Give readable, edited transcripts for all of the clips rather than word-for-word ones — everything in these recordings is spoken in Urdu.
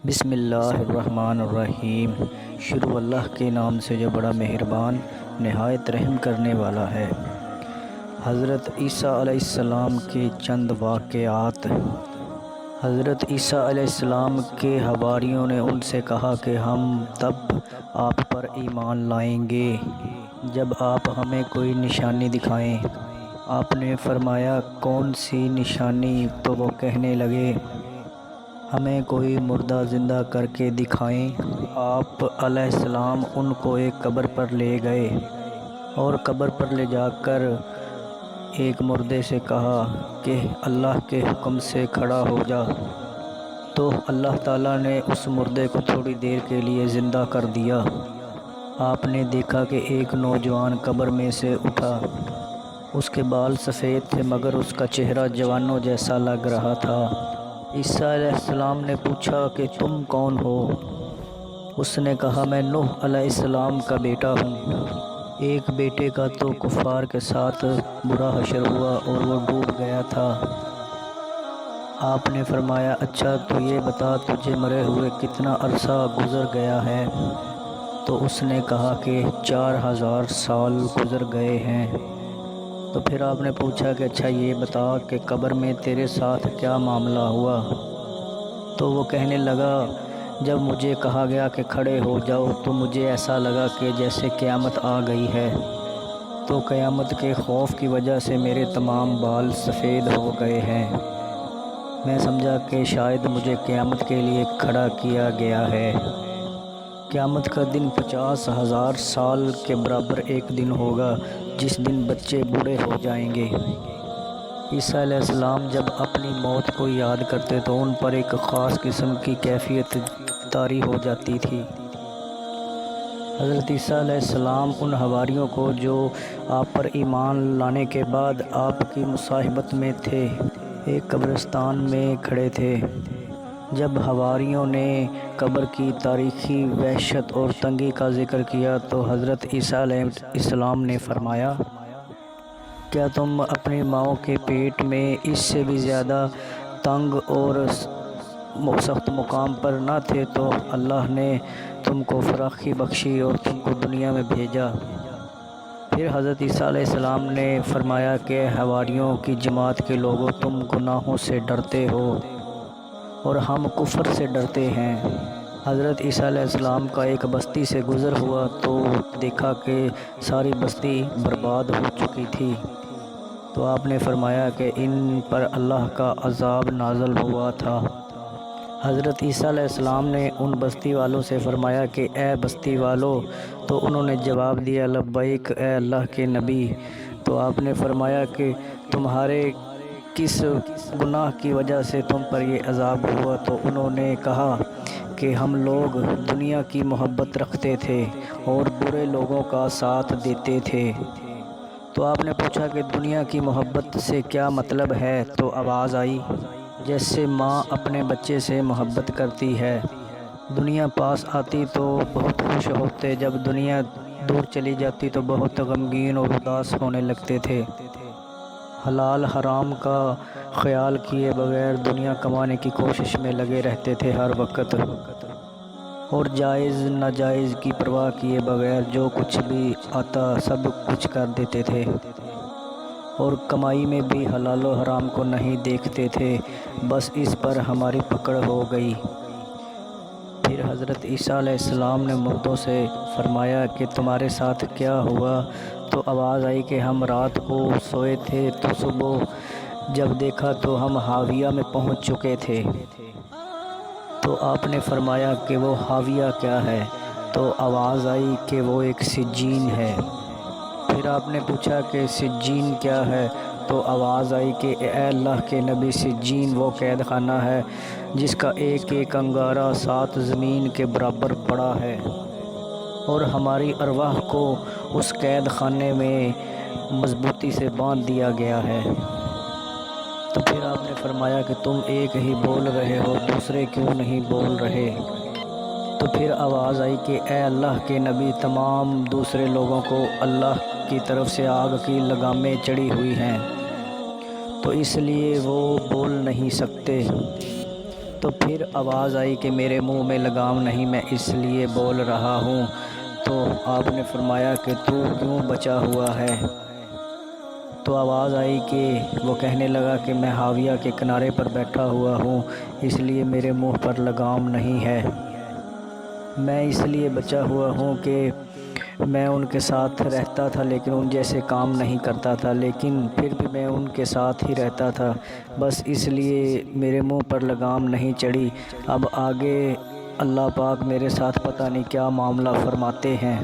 بسم اللہ الرحمن الرحیم۔ شروع اللہ کے نام سے جو بڑا مہربان نہایت رحم کرنے والا ہے۔ حضرت عیسیٰ علیہ السلام کے چند واقعات۔ حضرت عیسیٰ علیہ السلام کے حواریوں نے ان سے کہا کہ ہم تب آپ پر ایمان لائیں گے جب آپ ہمیں کوئی نشانی دکھائیں۔ آپ نے فرمایا کون سی نشانی؟ تو وہ کہنے لگے ہمیں کوئی مردہ زندہ کر کے دکھائیں۔ آپ علیہ السلام ان کو ایک قبر پر لے گئے اور قبر پر لے جا کر ایک مردے سے کہا کہ اللہ کے حکم سے کھڑا ہو جا۔ تو اللہ تعالیٰ نے اس مردے کو تھوڑی دیر کے لیے زندہ کر دیا۔ آپ نے دیکھا کہ ایک نوجوان قبر میں سے اٹھا۔ اس کے بال سفید تھے مگر اس کا چہرہ جوانوں جیسا لگ رہا تھا۔ عیسیٰ علیہ السلام نے پوچھا کہ تم کون ہو؟ اس نے کہا میں نوح علیہ السلام کا بیٹا ہوں۔ ایک بیٹے کا تو کفار کے ساتھ برا حشر ہوا اور وہ ڈوب گیا تھا۔ آپ نے فرمایا اچھا تو یہ بتا تجھے مرے ہوئے کتنا عرصہ گزر گیا ہے؟ تو اس نے کہا کہ 4000 سال گزر گئے ہیں۔ تو پھر آپ نے پوچھا کہ اچھا یہ بتا کہ قبر میں تیرے ساتھ کیا معاملہ ہوا؟ تو وہ کہنے لگا جب مجھے کہا گیا کہ کھڑے ہو جاؤ تو مجھے ایسا لگا کہ جیسے قیامت آ گئی ہے۔ تو قیامت کے خوف کی وجہ سے میرے تمام بال سفید ہو گئے ہیں۔ میں سمجھا کہ شاید مجھے قیامت کے لیے کھڑا کیا گیا ہے۔ قیامت کا دن 50,000 سال کے برابر ایک دن ہوگا جس دن بچے بوڑھے ہو جائیں گے۔ عیسیٰ علیہ السلام جب اپنی موت کو یاد کرتے تو ان پر ایک خاص قسم کی کیفیت طاری ہو جاتی تھی۔ حضرت عیسیٰ علیہ السلام ان حواریوں کو جو آپ پر ایمان لانے کے بعد آپ کی مصاحبت میں تھے ایک قبرستان میں کھڑے تھے۔ جب حواریوں نے قبر کی تاریخی وحشت اور تنگی کا ذکر کیا تو حضرت عیسیٰ علیہ السلام نے فرمایا کیا تم اپنی ماؤں کے پیٹ میں اس سے بھی زیادہ تنگ اور سخت مقام پر نہ تھے تو اللہ نے تم کو فراخی بخشی اور تم کو دنیا میں بھیجا؟ پھر حضرت عیسیٰ علیہ السلام نے فرمایا کہ حواریوں کی جماعت کے لوگوں تم گناہوں سے ڈرتے ہو اور ہم کفر سے ڈرتے ہیں۔ حضرت عیسیٰ علیہ السلام کا ایک بستی سے گزر ہوا تو دیکھا کہ ساری بستی برباد ہو چکی تھی۔ تو آپ نے فرمایا کہ ان پر اللہ کا عذاب نازل ہوا تھا۔ حضرت عیسیٰ علیہ السلام نے ان بستی والوں سے فرمایا کہ اے بستی والو، تو انہوں نے جواب دیا لبیک اے اللہ کے نبی۔ تو آپ نے فرمایا کہ تمہارے کس گناہ کی وجہ سے تم پر یہ عذاب ہوا؟ تو انہوں نے کہا کہ ہم لوگ دنیا کی محبت رکھتے تھے اور برے لوگوں کا ساتھ دیتے تھے۔ تو آپ نے پوچھا کہ دنیا کی محبت سے کیا مطلب ہے؟ تو آواز آئی جیسے ماں اپنے بچے سے محبت کرتی ہے۔ دنیا پاس آتی تو بہت خوش ہوتے، جب دنیا دور چلی جاتی تو بہت غمگین اور اداس ہونے لگتے تھے۔ حلال حرام کا خیال کیے بغیر دنیا کمانے کی کوشش میں لگے رہتے تھے ہر وقت، اور جائز ناجائز کی پرواہ کیے بغیر جو کچھ بھی آتا سب کچھ کر دیتے تھے، اور کمائی میں بھی حلال و حرام کو نہیں دیکھتے تھے۔ بس اس پر ہماری پکڑ ہو گئی۔ پھر حضرت عیسیٰ علیہ السلام نے مردوں سے فرمایا کہ تمہارے ساتھ کیا ہوا؟ تو آواز آئی کہ ہم رات کو سوئے تھے تو صبح جب دیکھا تو ہم حاویہ میں پہنچ چکے تھے۔ تو آپ نے فرمایا کہ وہ حاویہ کیا ہے؟ تو آواز آئی کہ وہ ایک سجین ہے۔ پھر آپ نے پوچھا کہ سجین کیا ہے؟ تو آواز آئی کہ اے اللہ کے نبی سجین وہ قید خانہ ہے جس کا ایک ایک انگارہ 7 زمین کے برابر بڑا ہے، اور ہماری ارواح کو اس قید خانے میں مضبوطی سے باندھ دیا گیا ہے۔ تو پھر آپ نے فرمایا کہ تم ایک ہی بول رہے ہو، دوسرے کیوں نہیں بول رہے؟ تو پھر آواز آئی کہ اے اللہ کے نبی تمام دوسرے لوگوں کو اللہ کی طرف سے آگ کی لگامیں چڑھی ہوئی ہیں تو اس لیے وہ بول نہیں سکتے۔ تو پھر آواز آئی کہ میرے منہ میں لگام نہیں، میں اس لیے بول رہا ہوں۔ تو آپ نے فرمایا کہ تو کیوں بچا ہوا ہے؟ تو آواز آئی کہ وہ کہنے لگا کہ میں حاویہ کے کنارے پر بیٹھا ہوا ہوں، اس لیے میرے منہ پر لگام نہیں ہے۔ میں اس لیے بچا ہوا ہوں کہ میں ان کے ساتھ رہتا تھا لیکن ان جیسے کام نہیں کرتا تھا، لیکن پھر بھی میں ان کے ساتھ ہی رہتا تھا، بس اس لیے میرے منہ پر لگام نہیں چڑھی۔ اب آگے اللہ پاک میرے ساتھ پتہ نہیں کیا معاملہ فرماتے ہیں۔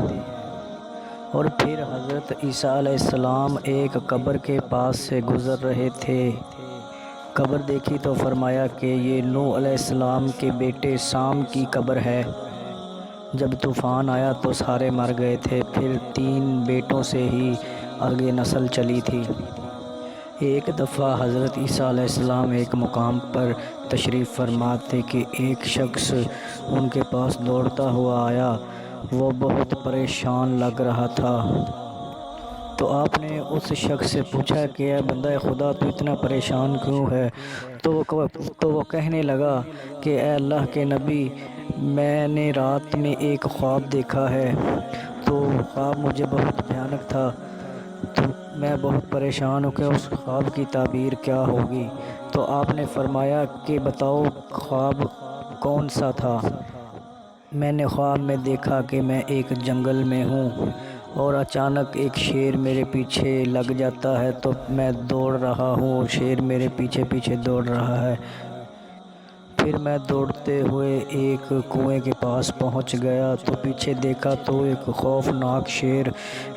اور پھر حضرت عیسیٰ علیہ السلام ایک قبر کے پاس سے گزر رہے تھے۔ قبر دیکھی تو فرمایا کہ یہ نوح علیہ السلام کے بیٹے سام کی قبر ہے۔ جب طوفان آیا تو سارے مر گئے تھے، پھر 3 بیٹوں سے ہی آگے نسل چلی تھی۔ ایک دفعہ حضرت عیسیٰ علیہ السلام ایک مقام پر تشریف فرما تھے کہ ایک شخص ان کے پاس دوڑتا ہوا آیا، وہ بہت پریشان لگ رہا تھا۔ تو آپ نے اس شخص سے پوچھا کہ اے بندہ خدا تو اتنا پریشان کیوں ہے؟ تو وہ کہنے لگا کہ اے اللہ کے نبی، میں نے رات میں ایک خواب دیکھا ہے، تو خواب مجھے بہت بھیانک تھا، تو میں بہت پریشان ہوں کہ اس خواب کی تعبیر کیا ہوگی۔ تو آپ نے فرمایا کہ بتاؤ خواب کون سا تھا؟ میں نے خواب میں دیکھا کہ میں ایک جنگل میں ہوں اور اچانک ایک شیر میرے پیچھے لگ جاتا ہے، تو میں دوڑ رہا ہوں اور شیر میرے پیچھے پیچھے دوڑ رہا ہے۔ پھر میں دوڑتے ہوئے ایک کنویں کے پاس پہنچ گیا، تو پیچھے دیکھا تو ایک خوفناک شیر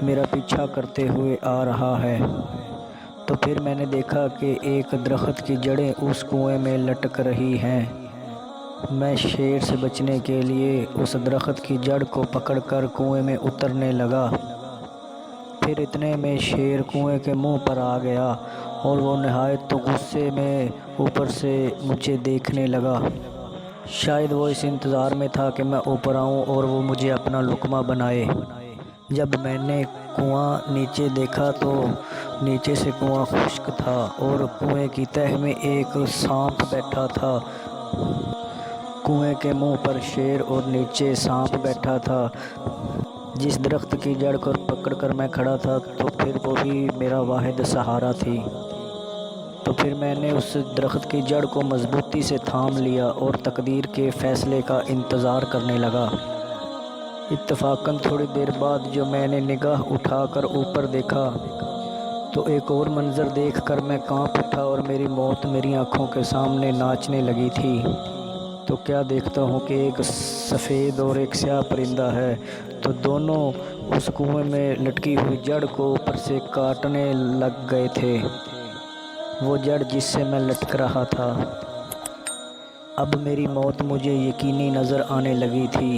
میرا پیچھا کرتے ہوئے آ رہا ہے۔ تو پھر میں نے دیکھا کہ ایک درخت کی جڑیں اس کنویں میں لٹک رہی ہیں۔ میں شیر سے بچنے کے لیے اس درخت کی جڑ کو پکڑ کر کنویں میں اترنے لگا۔ پھر اتنے میں شیر کنویں کے منہ پر آ گیا اور وہ نہایت غصے میں اوپر سے مجھے دیکھنے لگا۔ شاید وہ اس انتظار میں تھا کہ میں اوپر آؤں اور وہ مجھے اپنا لقمہ بنائے۔ جب میں نے کنواں نیچے دیکھا تو نیچے سے کنواں خشک تھا اور کنویں کی تہہ میں ایک سانپ بیٹھا تھا۔ کنویں کے منہ پر شیر اور نیچے سانپ بیٹھا تھا۔ جس درخت کی جڑ کو پکڑ کر میں کھڑا تھا تو پھر وہی میرا واحد سہارا تھی۔ تو پھر میں نے اس درخت کی جڑ کو مضبوطی سے تھام لیا اور تقدیر کے فیصلے کا انتظار کرنے لگا۔ اتفاقاً تھوڑی دیر بعد جو میں نے نگاہ اٹھا کر اوپر دیکھا تو ایک اور منظر دیکھ کر میں کانپ اٹھا اور میری موت میری آنکھوں کے سامنے ناچنے لگی تھی۔ تو کیا دیکھتا ہوں کہ ایک سفید اور ایک سیاہ پرندہ ہے، تو دونوں اس کنویں میں لٹکی ہوئی جڑ کو اوپر سے کاٹنے لگ گئے تھے، وہ جڑ جس سے میں لٹک رہا تھا۔ اب میری موت مجھے یقینی نظر آنے لگی تھی،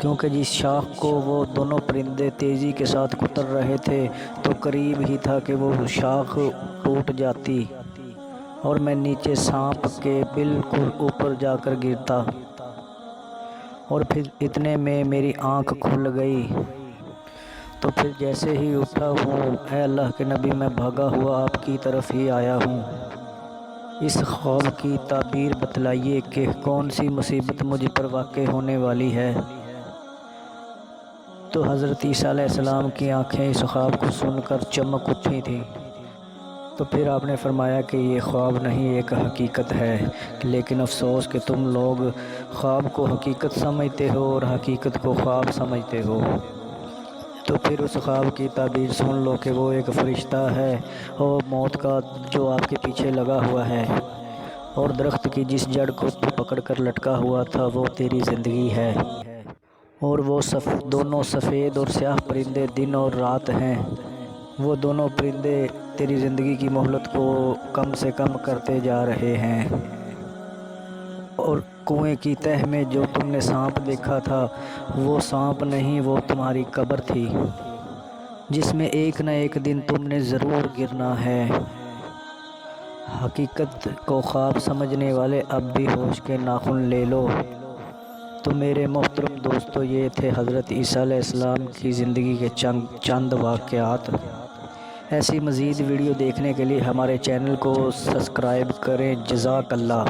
کیونکہ جس شاخ کو وہ دونوں پرندے تیزی کے ساتھ کتر رہے تھے تو قریب ہی تھا کہ وہ شاخ ٹوٹ جاتی اور میں نیچے سانپ کے بالکل اوپر جا کر گرتا۔ اور پھر اتنے میں میری آنکھ کھل گئی۔ تو پھر جیسے ہی اٹھا ہوں، اے اللہ کے نبی، میں بھاگا ہوا آپ کی طرف ہی آیا ہوں۔ اس خواب کی تعبیر بتلائیے کہ کون سی مصیبت مجھ پر واقع ہونے والی ہے۔ تو حضرت عیسیٰ علیہ السلام کی آنکھیں اس خواب کو سن کر چمک اٹھی تھیں۔ تو پھر آپ نے فرمایا کہ یہ خواب نہیں، ایک حقیقت ہے، لیکن افسوس کہ تم لوگ خواب کو حقیقت سمجھتے ہو اور حقیقت کو خواب سمجھتے ہو۔ تو پھر اس خواب کی تعبیر سن لو کہ وہ ایک فرشتہ ہے اور موت کا جو آپ کے پیچھے لگا ہوا ہے، اور درخت کی جس جڑ کو تو پکڑ کر لٹکا ہوا تھا وہ تیری زندگی ہے، اور وہ دونوں سفید اور سیاہ پرندے دن اور رات ہیں۔ وہ دونوں پرندے تیری زندگی کی مہلت کو کم سے کم کرتے جا رہے ہیں۔ اور کنویں کی تہہ میں جو تم نے سانپ دیکھا تھا وہ سانپ نہیں، وہ تمہاری قبر تھی، جس میں ایک نہ ایک دن تم نے ضرور گرنا ہے۔ حقیقت کو خواب سمجھنے والے اب بھی ہوش کے ناخن لے لو۔ تو میرے محترم دوستو، یہ تھے حضرت عیسیٰ علیہ السلام کی زندگی کے چند واقعات۔ ایسی مزید ویڈیو دیکھنے کے لیے ہمارے چینل کو سبسکرائب کریں۔ جزاک اللہ۔